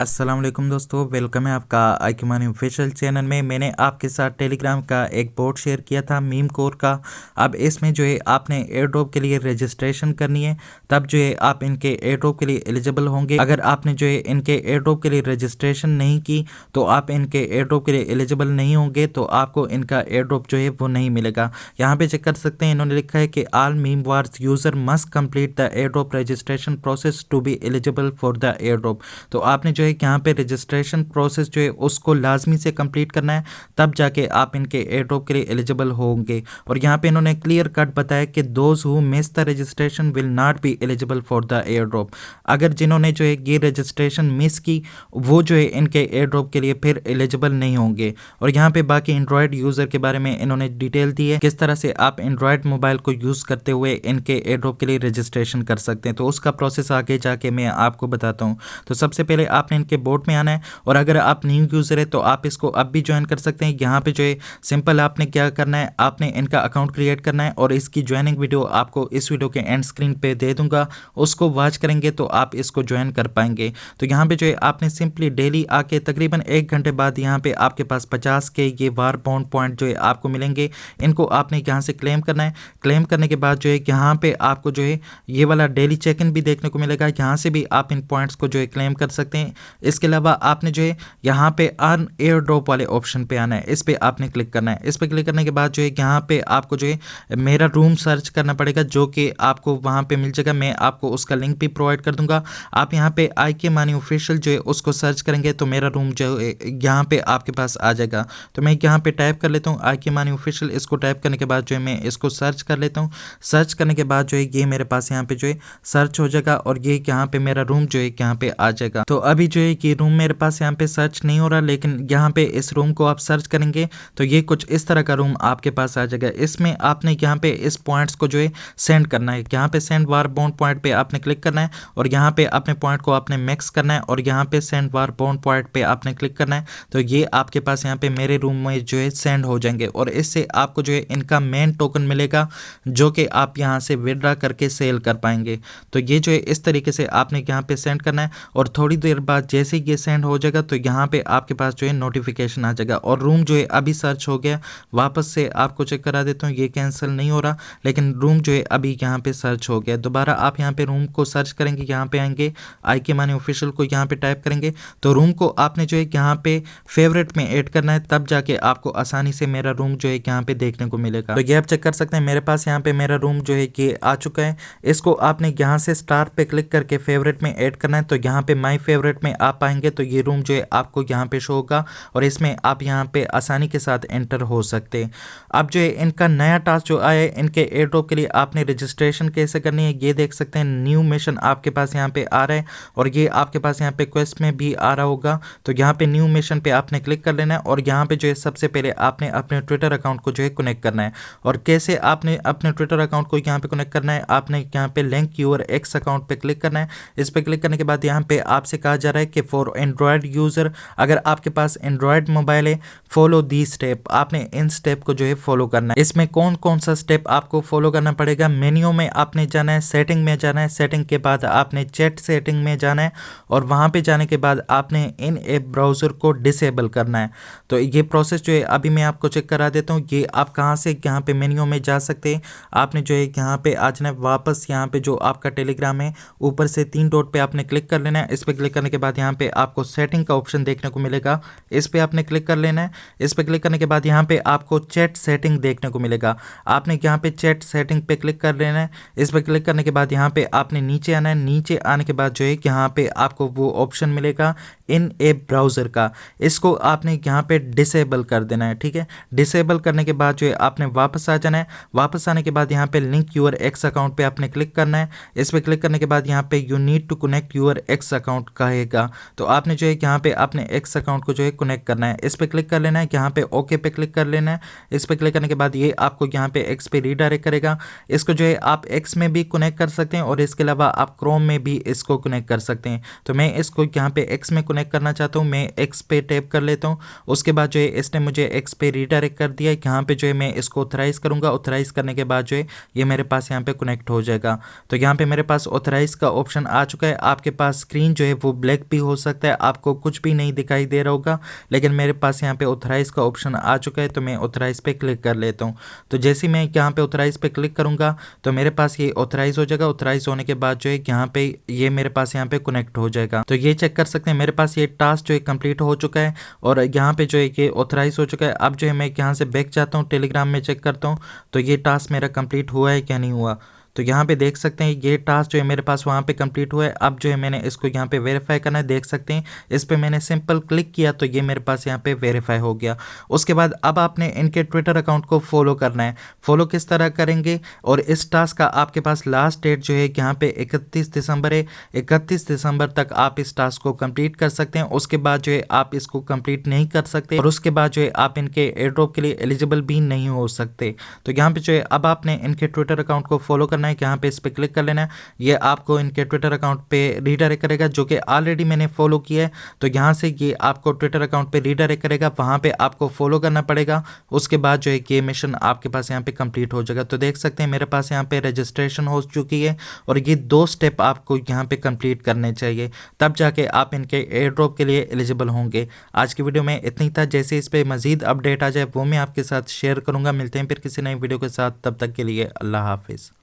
अस्सलाम वालेकुम दोस्तों, वेलकम है आपका आईक्यूमानी ऑफिशियल चैनल में। मैंने आपके साथ टेलीग्राम का एक बोर्ड शेयर किया था मीम कोर का। अब इसमें जो है आपने एयर ड्रॉप के लिए रजिस्ट्रेशन करनी है, तब जो है आप इनके एयर ड्रॉप के लिए एलिजिबल होंगे। अगर आपने जो है इनके एयर ड्रॉप के लिए रजिस्ट्रेशन नहीं की तो आप इनके एयर ड्रॉप के लिए एलिजिबल नहीं होंगे, तो आपको इनका एयर ड्रॉप जो है वो नहीं मिलेगा। यहाँ पे चेक कर सकते हैं, इन्होंने लिखा है कि all meme wars user must complete the airdrop registration process to be eligible for the airdrop. तो आपने जो है यहाँ पे रजिस्ट्रेशन प्रोसेस जो है उसको लाजमी से कंप्लीट करना है, तब जाके आप इनके एयर ड्रॉप के लिए एलिजिबल होंगे। और यहाँ पे इन्होंने क्लियर कट बताया कि those who miss the registration will not be eligible for the air drop. अगर जिन्होंने जो है ये रजिस्ट्रेशन मिस की वो जो है इनके एयर ड्रॉप के लिए फिर एलिजिबल नहीं होंगे। और यहाँ पे बाकी एंड्रॉयड यूज़र के बारे में इन्होंने डिटेल दी है, किस तरह से आप एंड्रॉयड मोबाइल को यूज़ करते हुए इनके एयर ड्रॉप के लिए रजिस्ट्रेशन कर सकते हैं। तो उसका प्रोसेस आगे जाके मैं आपको बताता हूँ। तो सबसे पहले आपने इनके बोर्ड में आना है, और अगर आप न्यू यूज़र है तो आप इसको अब भी ज्वाइन कर सकते हैं। यहाँ पे जो है सिंपल आपने क्या करना है, आपने इनका अकाउंट क्रिएट करना है, और इसकी ज्वाइनिंग वीडियो आपको इस वीडियो के एंड स्क्रीन पे दे दूंगा, उसको वॉच करेंगे तो आप इसको ज्वाइन कर पाएंगे। तो यहाँ पे जो है आपने सिंपली डेली आके तकरीबन 1 घंटे बाद यहाँ पे आपके पास 50 के ये वार बाउंड पॉइंट जो है आपको मिलेंगे। इनको आपने यहाँ से क्लेम करना है। क्लेम करने के बाद जो है यहाँ पे आपको जो है ये वाला डेली चेक इन भी देखने को मिलेगा, यहाँ से भी आप इन पॉइंट्स को जो है क्लेम कर सकते हैं। इसके अलावा आपने जो है यहाँ पे अर्न एयर ड्रॉप वाले ऑप्शन पे आना है, इस पे आपने क्लिक करना है। इस पे क्लिक करने के बाद जो है यहाँ पे आपको जो है मेरा रूम सर्च करना पड़ेगा, जो कि आपको वहाँ पे मिल जाएगा। मैं आपको उसका लिंक भी प्रोवाइड कर दूंगा। आप यहाँ पे आईक्यूमानी ऑफिशियल जो है उसको सर्च करेंगे तो मेरा रूम जो है यहाँ पे आपके पास आ जाएगा। तो मैं यहाँ पे टाइप कर लेता हूँ आईक्यूमानी ऑफिशियल। इसको टाइप करने के बाद जो है मैं इसको सर्च कर लेता हूँ। सर्च करने के बाद जो है ये मेरे पास यहाँ पे जो है सर्च हो जाएगा, और ये यहाँ पे मेरा रूम जो है यहाँ पे आ जाएगा। तो अभी जो है ये रूम मेरे पास यहाँ पे सर्च नहीं हो रहा, लेकिन यहाँ पे इस रूम को आप सर्च करेंगे तो ये कुछ इस तरह का रूम आपके पास आ जाएगा। इसमें आपने यहाँ पे इस पॉइंट्स को जो है सेंड करना है। यहाँ पे सेंड वार बाउंड पॉइंट पे आपने क्लिक करना है, और यहाँ पे अपने पॉइंट को आपने मैक्स करना है, और यहाँ पे सेंड वार बाउंड पॉइंट पे आपने क्लिक करना है। तो ये आपके पास यहाँ पे मेरे रूम में जो है सेंड हो जाएंगे, और इससे आपको जो है इनका मेन टोकन मिलेगा, जो कि आप यहाँ से विड्रा करके सेल कर पाएंगे। तो ये जो है इस तरीके से आपने यहाँ पे सेंड करना है, और थोड़ी देर बाद जैसे ये सेंड हो जाएगा तो यहाँ पे आपके पास जो है नोटिफिकेशन आ जाएगा। और रूम जो है अभी सर्च हो गया, वापस से आपको चेक करा देता हूँ, ये कैंसिल नहीं हो रहा, लेकिन रूम जो है अभी यहाँ पे सर्च हो गया। दोबारा आप यहाँ पे रूम को सर्च करेंगे, यहाँ पे आएंगे आईक्यूमानी ऑफिशियल को यहाँ पे टाइप करेंगे, तो रूम को आपने जो है यहाँ पे फेवरेट में ऐड करना है, तब जाके आपको आसानी से मेरा रूम जो है यहाँ पे देखने को मिलेगा। तो ये आप चेक कर सकते हैं, मेरे पास यहाँ पे मेरा रूम जो है ये आ चुका है। इसको आपने यहाँ से स्टार पे क्लिक करके फेवरेट में ऐड करना है। तो यहाँ पे माई फेवरेट में आप आएंगे तो ये रूम जो है आपको यहाँ पे शो होगा, और इसमें आप यहाँ पे आसानी के साथ एंटर हो सकते हैं। अब जो है इनका नया टास्क जो आया है, इनके एयर ड्रॉप के लिए आपने रजिस्ट्रेशन कैसे करनी है ये देख सकते हैं। न्यू मिशन आपके पास यहाँ पे आ रहा है, और ये आपके पास यहाँ पे क्वेस्ट में भी आ रहा होगा। तो यहाँ पे न्यू मिशन पे आपने क्लिक कर लेना है, और यहाँ पे जो है सबसे पहले आपने अपने ट्विटर अकाउंट को जो है कनेक्ट करना है। और कैसे आपने अपने ट्विटर अकाउंट को यहाँ पे कनेक्ट करना है, आपने यहाँ पे लिंक यूर एक्स अकाउंट पे क्लिक करना है। इस पे क्लिक करने के बाद यहाँ पे आपसे कहा जा रहा है कि फॉर एंड्रॉयड यूजर, अगर आपके पास एंड्रॉयड मोबाइल है, फॉलो दी स्टेप, आपने इन स्टेप को जो है फॉलो करना है। इसमें कौन कौन सा स्टेप आपको फॉलो करना पड़ेगा, मेन्यू में आपने जाना है, सेटिंग में जाना है, सेटिंग के बाद आपने चैट सेटिंग में जाना है, और वहां पे जाने के बाद आपने इन ऐप ब्राउजर को डिसेबल करना है। तो ये प्रोसेस जो है अभी मैं आपको चेक करा देता हूँ। ये आप कहाँ से यहाँ पे मेन्यू में जा सकते हैं, आपने जो है यहाँ पे आ जाना है वापस, यहाँ पे जो आपका टेलीग्राम है ऊपर से 3 डॉट पे आपने क्लिक कर लेना है। इस पे क्लिक करने के बाद यहाँ पे आपको सेटिंग का ऑप्शन देखने को मिलेगा, इस पे आपने क्लिक कर लेना है। इस पे क्लिक करने के बाद यहाँ पे आपको चैट सेटिंग देखने को मिलेगा, आपने यहाँ पे चैट सेटिंग पे क्लिक कर लेना है। इस पे क्लिक करने के बाद यहाँ पे आपने नीचे आना है। नीचे आने के बाद जो है यहाँ पे आपको वो ऑप्शन मिलेगा इन ऐप ब्राउजर का, इसको आपने यहाँ पे डिसेबल कर देना है। ठीक है, डिसेबल करने के बाद जो है आपने वापस आ जाना है। वापस आने के बाद यहाँ पे लिंक यूर एक्स अकाउंट पे आपने क्लिक करना है। इस पे क्लिक करने के बाद यहाँ पे you need to connect your X account कहेगा, तो आपने जो है यहाँ पे अपने एक्स अकाउंट को जो है कनेक्ट करना है। इस पे क्लिक कर लेना है, यहाँ पे ओके पे क्लिक कर लेना है। इस पे क्लिक करने के बाद ये आपको यहाँ पे एक्स पे रीडायरेक्ट करेगा। इसको जो है आप एक्स में भी कनेक्ट कर सकते हैं, और इसके अलावा आप क्रोम में भी इसको कनेक्ट कर सकते हैं। तो मैं इसको यहाँ पे एक्स में कनेक्ट करना चाहता हूँ, मैं एक्स पे टैप कर लेता हूँ। उसके बाद जो है इसने मुझे एक्स पे रीडायरेक्ट कर दिया। यहाँ पे जो है मैं इसको ऑथराइज करूँगा। ऑथराइज करने के बाद जो है ये मेरे पास यहाँ पे कनेक्ट हो जाएगा। तो यहाँ पे मेरे पास ऑथराइज का ऑप्शन आ चुका है। आपके पास स्क्रीन जो है वो ब्लैक भी हो सकता है आपको कुछ भी नहीं दिखाई दे रहा होगा, लेकिन मेरे पास यहाँ पे ऑथराइज का ऑप्शन आ चुका है, तो मैं ऑथराइज पे क्लिक कर लेता हूँ। तो जैसे मैं यहाँ पे ऑथराइज पे क्लिक करूँगा तो मेरे पास ये ऑथराइज हो जाएगा। ऑथराइज होने के बाद जो है यहाँ पे ये मेरे पास यहाँ पे कनेक्ट हो जाएगा। तो ये चेक कर सकते हैं मेरे पास ये टास्क जो है कंप्लीट हो चुका है और यहाँ पे जो है ये ऑथराइज हो चुका है। अब जो है मैं यहाँ से बैक जाता हूँ, टेलीग्राम में चेक करता हूँ तो ये टास्क मेरा कंप्लीट हुआ है क्या नहीं हुआ। तो यहाँ पे देख सकते हैं ये टास्क जो है मेरे पास वहाँ पे कंप्लीट हुआ है। अब जो है मैंने इसको यहाँ पे वेरीफाई करना है, देख सकते हैं इस पे मैंने सिंपल क्लिक किया तो ये मेरे पास यहाँ पे वेरीफाई हो गया। उसके बाद अब आपने इनके ट्विटर अकाउंट को फॉलो करना है। फॉलो किस तरह करेंगे, और इस टास्क का आपके पास लास्ट डेट जो है यहाँ पे 31 दिसंबर है। 31 दिसंबर तक आप इस टास्क को कंप्लीट कर सकते हैं। उसके बाद जो है आप इसको कंप्लीट नहीं कर सकते और उसके बाद जो है आप इनके एयर ड्रॉप के लिए एलिजिबल भी नहीं हो सकते। तो यहाँ पे जो है अब आपने इनके ट्विटर अकाउंट को फॉलो करना है, यहाँ पे इस पे क्लिक कर लेना है। ये आपको इनके ट्विटर अकाउंट पे रीडायरेक्ट करेगा जो कि ऑलरेडी मैंने फॉलो किया है। तो यहाँ से ये आपको ट्विटर अकाउंट पे रीडायरेक्ट करेगा, वहाँ पे आपको फॉलो करना पड़ेगा। उसके बाद जो है ये मिशन आपके पास यहाँ पे कंप्लीट हो जाएगा। तो देख सकते हैं मेरे पास यहाँ पे रजिस्ट्रेशन हो चुकी है और ये 2 स्टेप आपको यहाँ पे कंप्लीट करने चाहिए, तब जाके आप इनके एयर ड्रॉप के लिए एलिजिबल होंगे। आज की वीडियो में इतनी था, जैसे इस पे मजीद अपडेट आ जाए वो मैं आपके साथ शेयर करूंगा। मिलते हैं फिर किसी नई वीडियो के साथ, तब तक के लिए अल्लाह हाफिज़।